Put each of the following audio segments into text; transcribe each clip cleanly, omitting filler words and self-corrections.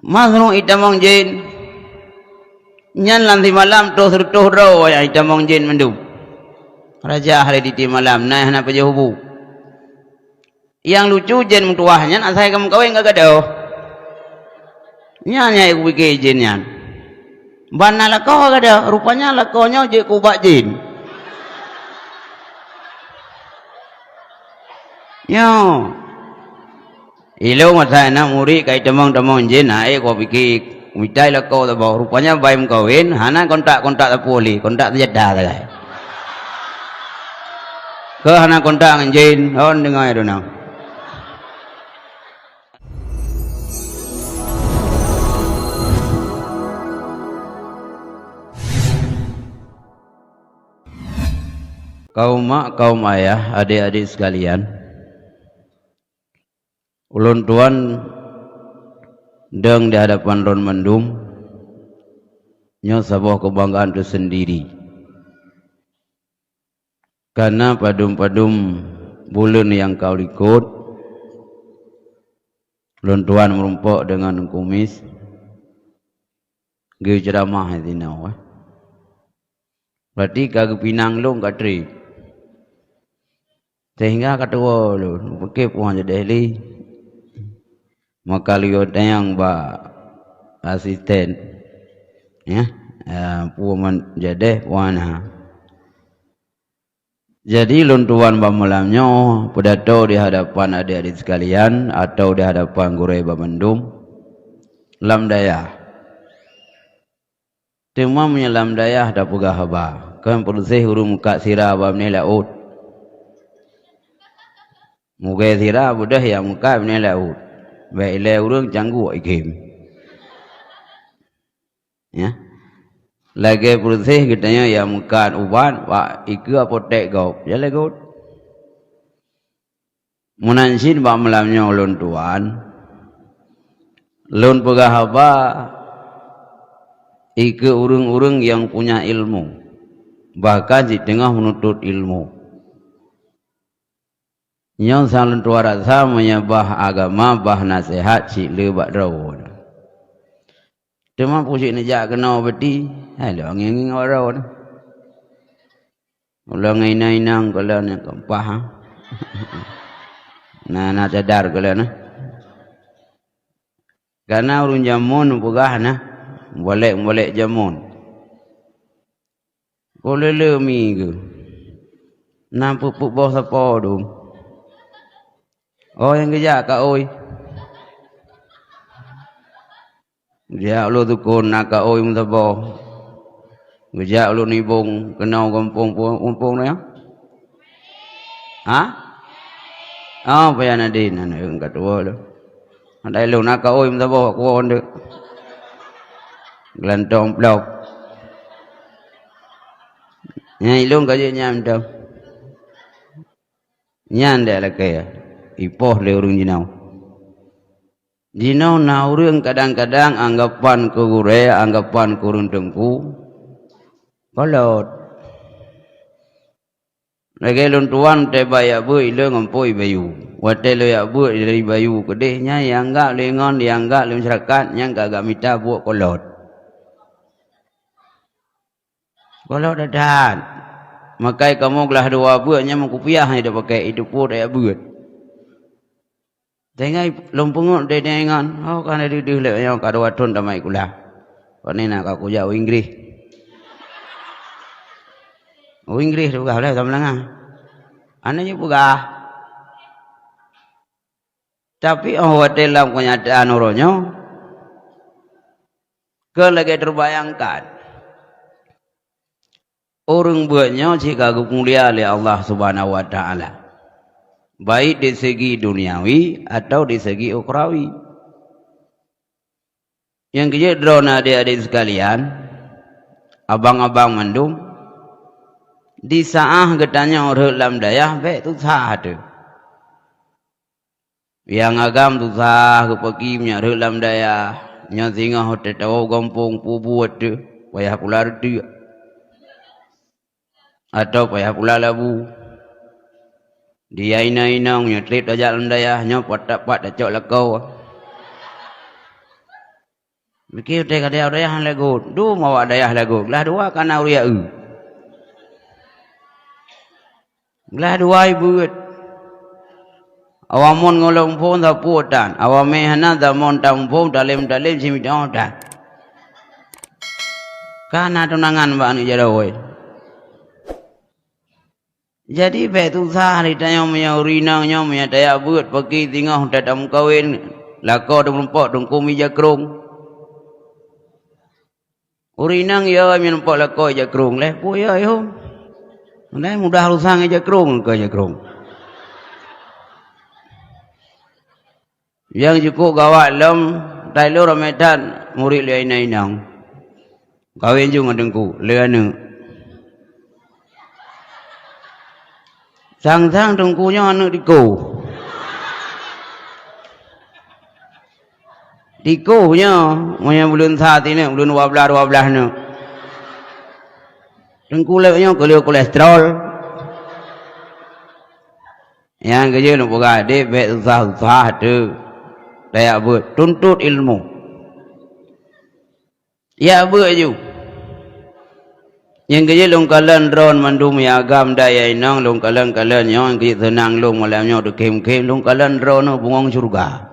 Masnu itamong jin nyan lanti malam toh ro ya itamong jin mendum raja hari di malam nah hana pejahubu yang lucu jin mutuahnya asai kamu kawin gak ada nyan ya iku bike jin nyan bana lako gak ada rupanya lakonya je kubak jin yo ilo masa na muri kai temong jin ai ko bike Witai lah kau tak bawa rupanya bayi kawin, hana kontak poli, kontak terjadi lagi. Ke hana kontak anjin, on dengar itu nak. Kaum mak, kaum ayah, adik-adik sekalian, ulun tuan deng di hadapan ron mendum nyo sebuah kebanggaan tersendiri karena padum-padum bulan yang kau ikut ulun tuan merumpok dengan kumis ge ceramah dinau berarti kagak pinang lu katri sehingga katua lu pakai puan jadi maka lihat yang ba asisten ya puan jadi puana jadi luntuan bamulamnya pidato di hadapan adik-adik sekalian atau di hadapan gurui bamendum lam daya tema menyelam daya ada pugah haba kan perusih hurung muka sirah bamne laut muka sirah budah ya muka bamne laut baik le urang canggu ikim ya lagi bersih katanya ya makan uban pak iku apotek kau jalan kau munansin pak malamnya ulun tuan lun pegah haba iku urang-urang yang punya ilmu bahkan di tengah menuntut ilmu yang salun tua rasa menyembah agama bah nasihat si lebak rawon. Cuma pusing nejak kena beti, halo nginging orang. Ulang inang kalau nak kempah. Nah cadar kalau na. Karena urun jamun pegah na, boleh jamun. Boleh lemi ke. Nampu bawah sapa dong. Oh yang kerja kak oi. Kerja lu tu kon nak kak oi mutabah. Kerja lu ni bong kenal kampung ni ya? Ha? Oh payah nadin anak yang katua lu. Ada lu nak kak oi mutabah aku on dek. Gelantong blok. Nyai lu kerja nyam tu. Nyan dah lah kaya. Ipoh le urang jinau na urang kadang-kadang anggapan ke gure anggapan ke urang tengku kolot lagi lun tuan te baya bui le ngampoi bayu wate le ya bui dari bayu kedehnya yang enggak lengon yang enggak le masyarakat yang enggak minta buat kolot dadan makai kamu gelah dua buatnya mengkupiah ida pakai itu pun ya buat tengah lumpung de dengan oh kan ada di le yang kado waton damai kula pani nak aku jauh Inggris juga le tamlanga ananya buka tapi dalam kenyataan uronyo ke lagi terbayangkan orang buatnya jika mulia oleh Allah Subhanahu wa taala baik di segi duniawi atau di segi ukhrawi. Yang kejadian drone adik-adik sekalian, abang-abang mendum, di saah getanya orang dalam dayah, baik tu sah ada. Yang agam tu sah kepakimnya orang dalam dayah, yang singa hotel tahu kampung pubuat tu, payah pula reti, atau payah pula labu. Dia ina-ina nyetrit aja dalam dayahnya pat dak cok lekau. Mikir teh kada dayah lagu, du mawa dayah lagu, lah dua kana uria lah dua ibu. Awamun ngolong pun dah putan, awame hana dah montam pun dalim simi dah. Kana tunangan bang jarawai. Jadi betul sah ditanya punya urinang nya punya daya buat pergi tengah dalam kawin lako dempok dengku mija kerung. Urinang ya nampak lako ja kerung leh puya yo. Mulai mudah rusang ja kerung ke ja kerung. Yang cukup gawat lem tailor Ramadan murid lain inang. Kawin juga dengku leana. Sang-sang dengkunya anak diku. Dikunya punya belum saat ini belum 12 ni. Dengku lepnya kolesterol. Yang kerja nak buka adik baik susah tu. Daya buat tuntut ilmu. Ya buat je. Yang kerja longkalan drone mandum ya agam daya inang longkalan yang kerja tenang long malamnya tu kem longkalan drone bungong surga.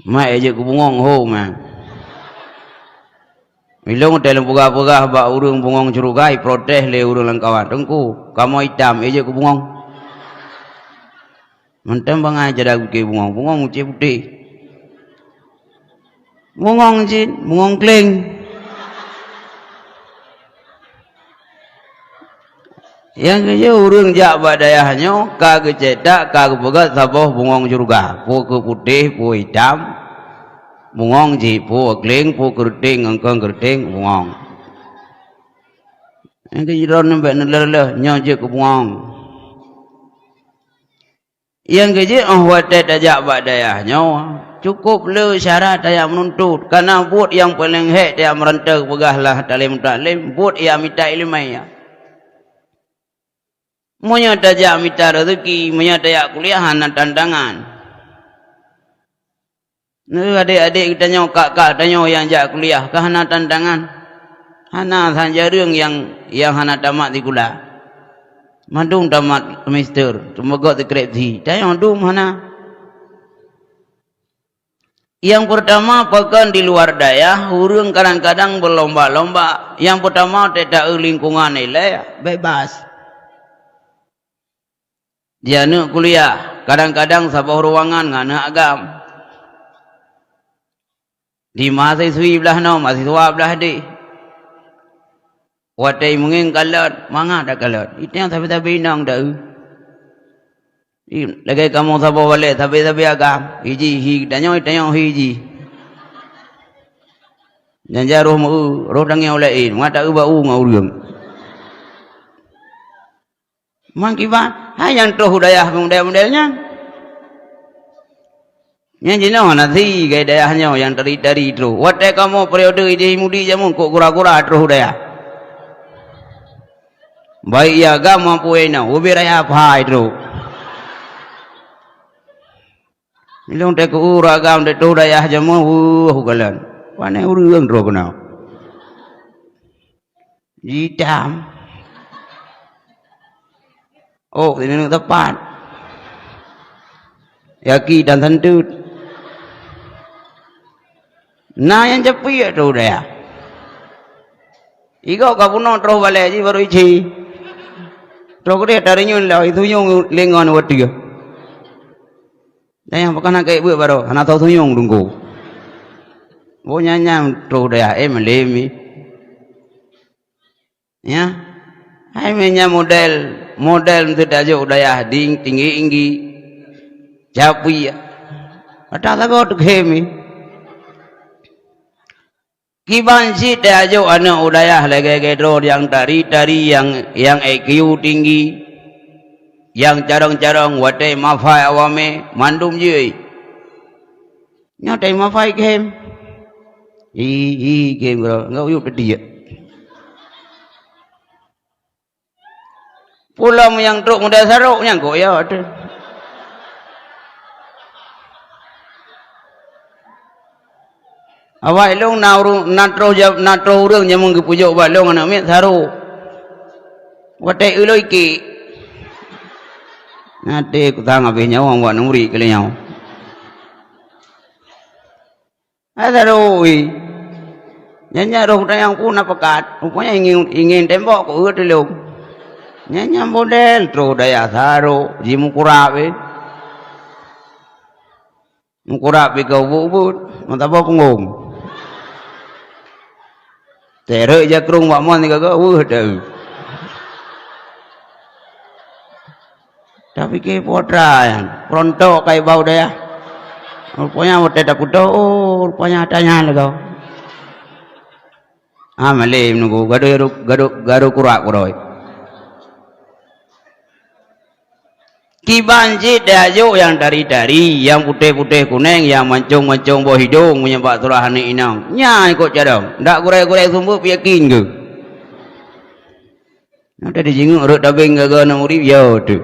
Mai aja ku bungong ho mah. Ilong dalam pegah bak urang bungong surga protes le urang langkawan. Tengku kamu hitam aja ku bungong. Mentem bang aja dah ke bungong uci putih. Bungong jin, bungong kling. Yang kerja urang jak badayahnya kagak cedak kagak pegat sabah bungong surga pu ke putih pu hitam bungong ji pu kling pu keriting engkang keriting bungong yang kerja ron nembe neler nyoje ke bungong yang kerja watet ajak badayahnya cukup le syarat yang menuntut karena buat yang paling hek dia merentau pegahlah talim buat ia minta ilmu Munya dajak minta rezeki, munya dajak kuliah hana tantangan. Adik-adik kita tanya kakak tanya yang jak kuliah, ke hana tantangan? Hana sajaរឿងyang hana tamat di kuliah. Mandung tamat semester, semoga skripsi. Tanya dum hana. Yang pertama pekan di luar daya, urang kadang-kadang berlomba-lomba. Yang pertama tidak lingkungan nilai bebas. Dia nak kuliah, kadang-kadang sabah ruangan ngana agam. Di mahasiswi belah no, mahasiswa belah di. Watai mungkin kalat, manga dah kalat. Itu yang tapi inang dah. Lagi kamu sabah balik, tapi agam. Hiji, tanya hiji. Dan jaruh roh dangnya olain, mata ubah ngurung. Mangkiban, yang tu daya model-modelnya. Yang jenuh nanti gaya dayahnya yang dari itu. Watai kamu periode ide mudi jamu kok gura-gura terus daya. Baik ya gam mampu ena, ubi raya apa itu. Ilung tek uragam de tu dayah jamu hukalan. Pane urang ro kena. Hitam. Oh, ini tepat. Yaki dan tentut. Nah yang cepi itu dia. Iko kapuno terus balik aja baru isi. Terus dia tarinya lah itu yang lengan wati. Dan yang pakai nak ibu baru, anak tahu tu yang tunggu. Oh nyanyam terus dia melemi. Ya, hai menya model itu dah jauh daya tinggi capi ya ada lagu tu kemi kiban si dah jauh anak udaya lagi gedor yang tari yang IQ tinggi yang carong watai mafai awame mandum je nyatai mafai kem kem bro ngau yuk dia pulang yang truk muda saruknya kok ya ada. Awak long natro urang nyamung ke pujuk ba long anak met saru. Watai uloi ki. Nate ku tang habis nyawa buat nuri kali nyau. Asaru wi. Nyanya roh tayang ku na pekat. Rupanya ingin tembok ku urut dulu. Nyanya model tro daya saru jimu kurabe. Mukurabe kau bubut, mata apa punggung. Teruk jakrung mak mon ni kagak dah. Tapi ke potra yang pronto kai bau dia. Rupanya wote tak kudo, rupanya tanya lah kau. Malay menunggu garu kurak kuroi. Kibanjit dajo yang dari yang putih kuning, yang mancung bawah hidung menyebab surah ni inang. Nya ikut cadang. Ndak gurai sumbu yakin ke? Nanti dijinguk ruk dabing gaga nang urip ya tu.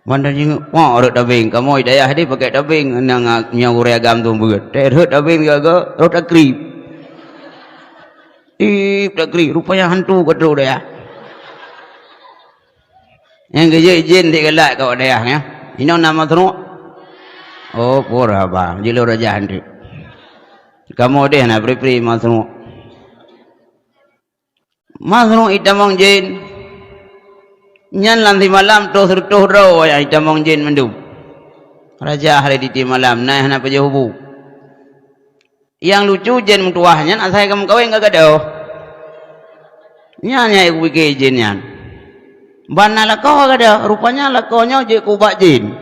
Mana jinguk ruk dabing kamu hidayah dia pakai dabing nang nya gurai agam tu beut. Ruk dabing gaga ruk takrib. Takrib rupanya hantu kedua dia. Yang kerja izin dia gelak kau dia ya. Ini nama tu. Oh pura apa? Jilo raja hantu. Kamu dia nak beri masnu. Masnu itamong jin. Nyan lanti malam toh roh ya itamong jin mendum. Raja hari di malam naik nak pergi hubu. Yang lucu jin mutuahnya asal kamu kawin gak ada. Nyan ya ibu ke jin nyan. Bana lakau ada, rupanya lakaunya je kubak jin.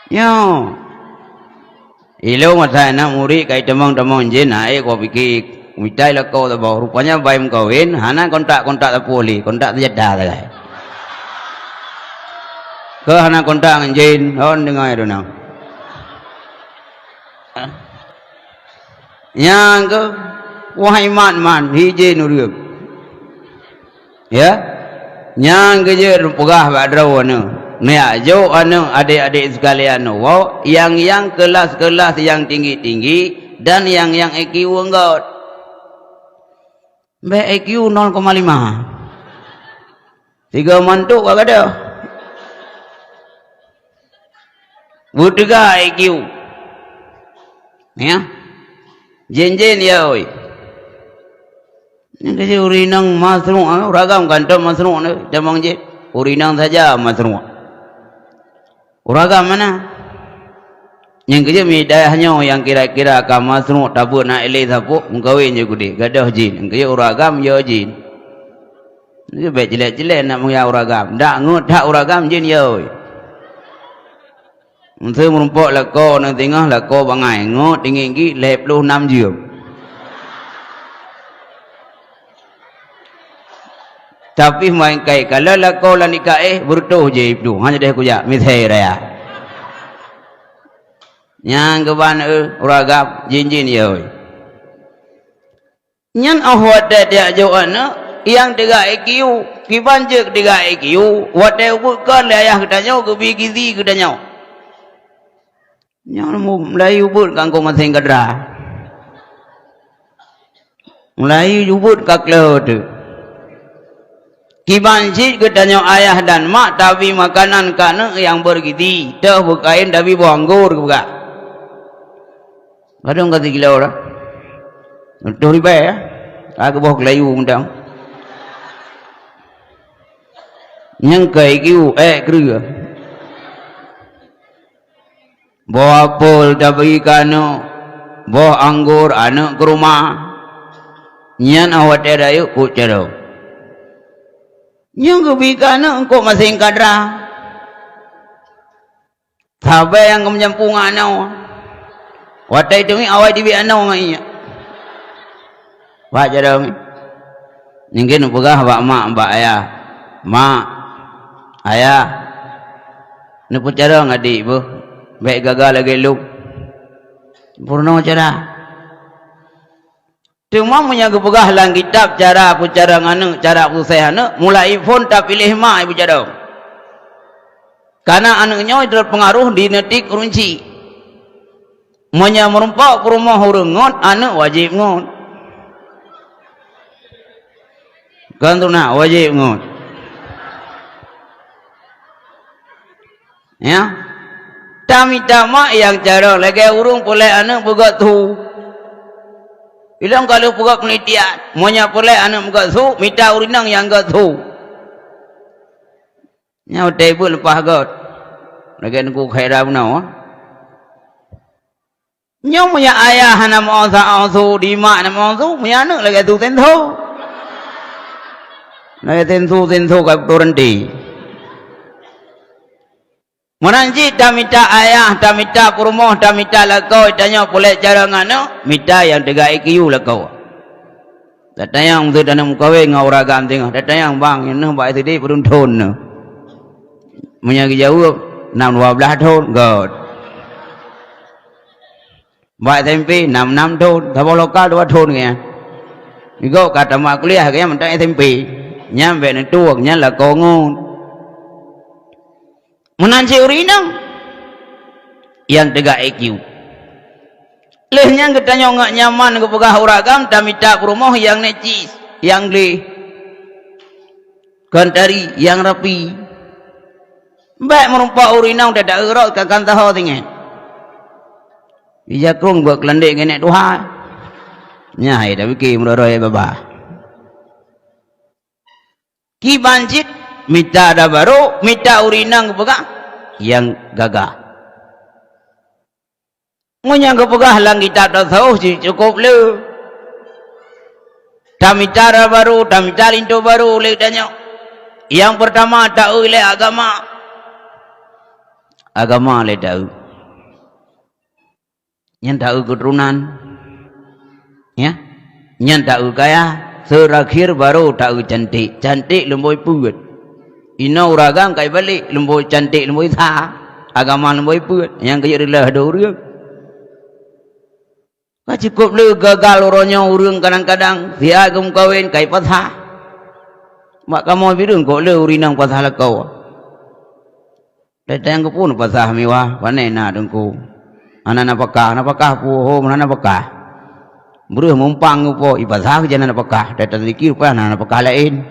Yo. Ilo masa nak muri kai temong jin naik kau fikir mitai lakau tu bau. Rupanya baim kawin, hana kontak tak boleh, kontak terjedah tak. Ke hana kontak dengan jin, on dengar itu nak. Yang ke wahai man hije nuriuk ya nyang keje pegah badraw anu ne ajo anu adik-adik sekalian wow yang kelas-kelas yang tinggi-tinggi dan yang IQ enggot be IQ 0,5 tiga mantuk kagak ada budega IQ ya jen ya oi. Ini kasi urinang masrung, uragam kantor masrung ni, jamang je, urinang saja masrung. Uragam mana? Yang kerja midahnya yang kira-kira kam masrung tabur nak eleh sapu, mengkawin je kudi, gadah jin. Yang kerja uragam ya jin. Ini baik jelek-jelek nak mengia uragam, dak ngut dak uragam jin ya. Untuk merumpok lako nak tengah lako bangai ngut tinggi 56 jam. Tapi main kai kalau lakau lan ikai bertuh je itu hanya dah kuja mithai raya nyang keban uragam jin ya nyan ahwat dia jo ana yang 3 IQ kibanjek 3 IQ wate ubut kan ayah kedanyo ke bigizi kedanyo nyang mulai ubut kanggo masing kadra mulai ubut kaklo tu kibanjit ketanya ayah dan mak tapi makanan kana yang bergizi dah berkain tapi buanggur juga kadang kata gila orang betul riba ya aku bawa kelayu undang yang kai kiu kerja bawa apel tapi kana bawa anggur anak ke rumah nyan awat ada yuk ku cerau yang kebikan engkau masing kadra sabai yang menyampung anau watai demi awai dibi anau ngai pak jadam mungkin pegah pak mak ayah mak ayah ni pucara ngadik bu baik gagal lagi lu purno cara cuma punya kepegah lang kitab cara pucara nganu cara pusai anu mulai phone tak pilih mak ibu jadau karena anaknya terpengaruh di netik runci monya merumpak rumah urang ngon anak wajib ngon kan tu nak wajib ngon ya tama yang cara lagi urung boleh anak buka tu bilang kalau buka penelitian monya boleh anak buka tu minta urinang yang buka tu nhau table lepas got lagi aku khairah punau nhau punya ayah nama asa asu di mak nama asu punya anak lagi tu tentu lagi tentu kat turunti menanji dah minta ayah dah minta kurmoh dah minta lakau tanya boleh cara ngano minta yang tegak IQ lakau datang tu dan mukawe ngauragam tengok datang bang yang baik tadi beruntun punya jauh 6-12 tahun god baik tempe 6 tahun tapi lokal 2 tahun kaya juga kata mak kuliah kaya mentang tempe nyampe ni tuaknya lah kongon menanci urinang yang tegak IQ lehnya kita nyongak nyaman ke pegah uragam dan minta rumah yang necis yang leh kantari yang rapi baik merumpak urinang tidak erot ke kantaho tinggal bija krung buat kelandek kenek Tuhan nyai dah fikir murah-murah baba ki banjit minta ada baru minta urinang kepegah yang gagah ngunyang kepegah lang kita tak tahu cukup le dah minta ada baru dah minta lintu baru le tanya yang pertama tak oleh agama le tahu yang tahu keturunan ya yang tahu kaya terakhir baru tahu cantik lemboi puut ina uragam kai balik lemboi cantik lemboi tha agama lemboi puut yang kaya rela ada urang cukup le gagal uronyo urang kadang-kadang dia agam kawin kai patha mak kamu birung kok le urinang patha lakau datang ke pun pasah mewah panena dengku anak napakah puho mana napakah beruh mumpang po ipasah ke jana napakah datang dikir pa anak napakah lain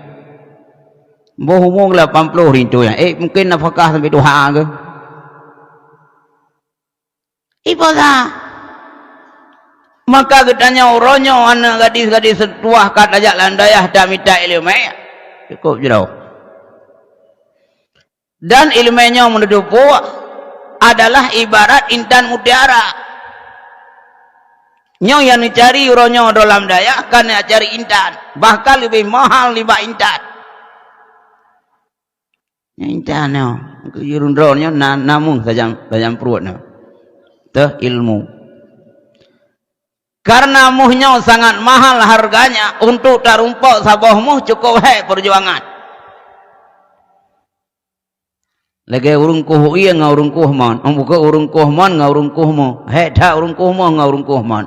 bohong 80 rintu ya mungkin napakah sampai 2 ke ipasah maka ketanya uronyo anak gadis-gadis setuah kat ajak landayah dah minta ilmu cukup je dah dan ilmunya menuduh adalah ibarat intan mutiara nyong yang dicari uronyo dalam daya kan cari intan bahkan lebih mahal liba intan intan yurundronyo namun sajam perutnya teh ilmu karena muhnya sangat mahal harganya untuk tarumpok sabohmu cukup perjuangan lagi urung kuh iya ngaurung kuh man buka urung kuh man ngaurung kuh mo dah urung kuh mo ngaurung kuh man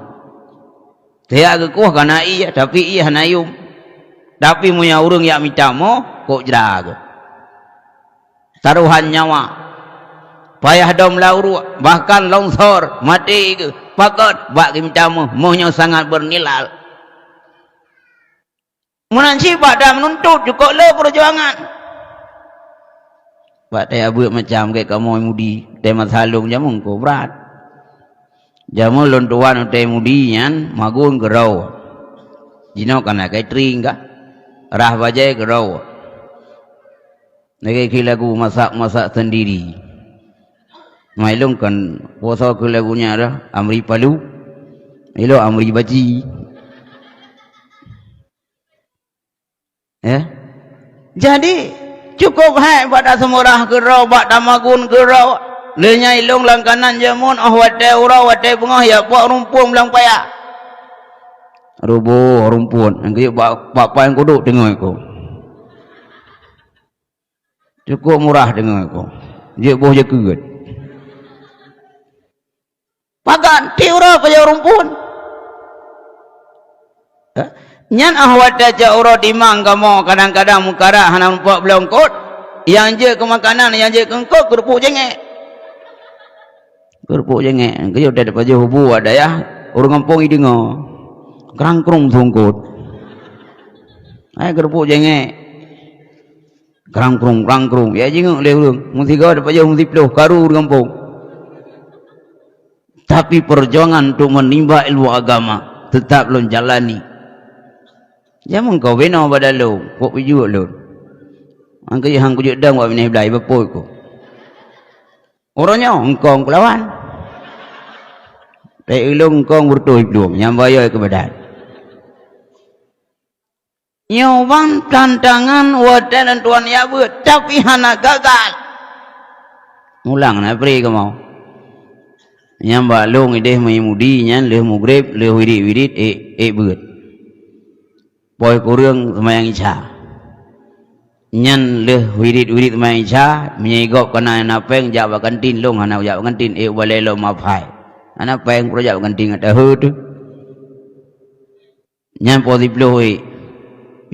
dia ke kuh kana iya tapi iya hanayum tapi munya urung ya minta mo kok jeraga taruhan nyawa payah dom lauru bahkan longsor mati ke pakat bak minta mo mohnya sangat bernilai menanci pada menuntut cukup le perjuangan buat saya buat macam kayak kamu mudi tema salung jamu ko berat jamu lontuan teh mudi nyan magun gerau jino kana kai tring ka rah bajai gerau nege lagu masak sendiri mailung kan puasa ke lagunya ada amri palu ilo amri baji jadi cukup pada semurah gerau bak damagun gerau lenya ilung langkanan jamun wate urau wate pengah ya pak rumpun belang payah rubuh rumpun yang kaya bapa yang kuduk dengar aku cukup murah dengar aku dia boh je kegut pagan tiura kaya rumpun nyan ahwat aja uro dimang kamu kadang-kadang mukara hana nampak belum kot Yang je ke makanan, yang je ke engkau kerupuk jengek. Kerupuk jengek. Kaya udah dapat hubu ada ya. Orang kampung ini dengar. Kerangkrung sungkut. Kerupuk jengek. Kerangkrung. Ya jenguk leh urang. Mesti kau dapat jauh mesti peluh karu orang kampung. Tapi perjuangan untuk menimba ilmu agama tetap belum jalani. Jangan kau bina pada lu, kok pijuk lu. Angka yang kujuk dang buat bina belai berpoi ku. Orangnya engkau lawan. Dari ilmu engkau bertuh belum, yang bayar ke badan. Nyobang tantangan wadah dan tuan ya buat, tapi hana gagal. Ulang nak beri kau mau. Yang balong ideh mengimudi nyan leh mugrib leh wirid beut. Poi kurang semayang isya. Nyan leh wirid semayang isya menyegop kena napeng jawab kantin long hana jawab kantin boleh lo mapai. Ana peng pro jawab kantin ada tu. Nyan po diploh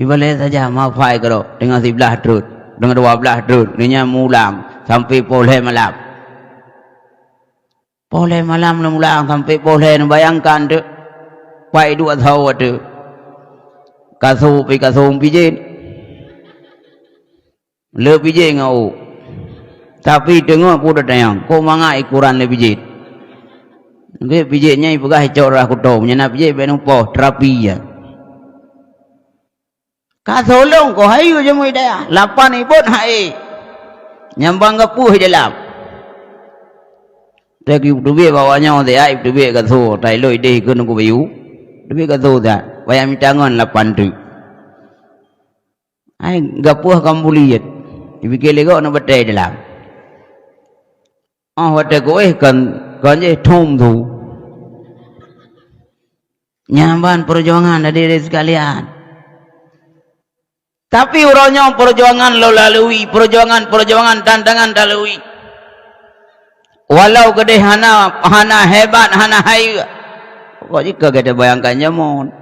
boleh saja mapai karo dengan 11 terus dengan 12 terus nya mulang sampai boleh malam. Boleh malam mulang sampai boleh bayangkan tu. Pai dua tahu tu. Kasu pijin. Le pijin ngau. Tapi dengar aku dah tayang. Kau mangai ikuran le pijin. Nge pijinnya ibu kah corah kuto. Menyana pijin benung poh terapi ya. Kasolong kau hayu je mu ida. Lapan ibut hai. Nyambang kepuh dalam. Tapi duit bawanya dia duit kata tai loi deh ke nunggu bayu duit kata dah bayar mitangan 8 tu ai gapuh kambuliat dipikir lego nak betai dalam wate ko kan je thom tu nyamban perjuangan dari sekalian tapi urangnya perjuangan lo lalui perjuangan tantangan lalui. Walau gede hana hebat hana hayu. Kok jika kita bayangkannya mon.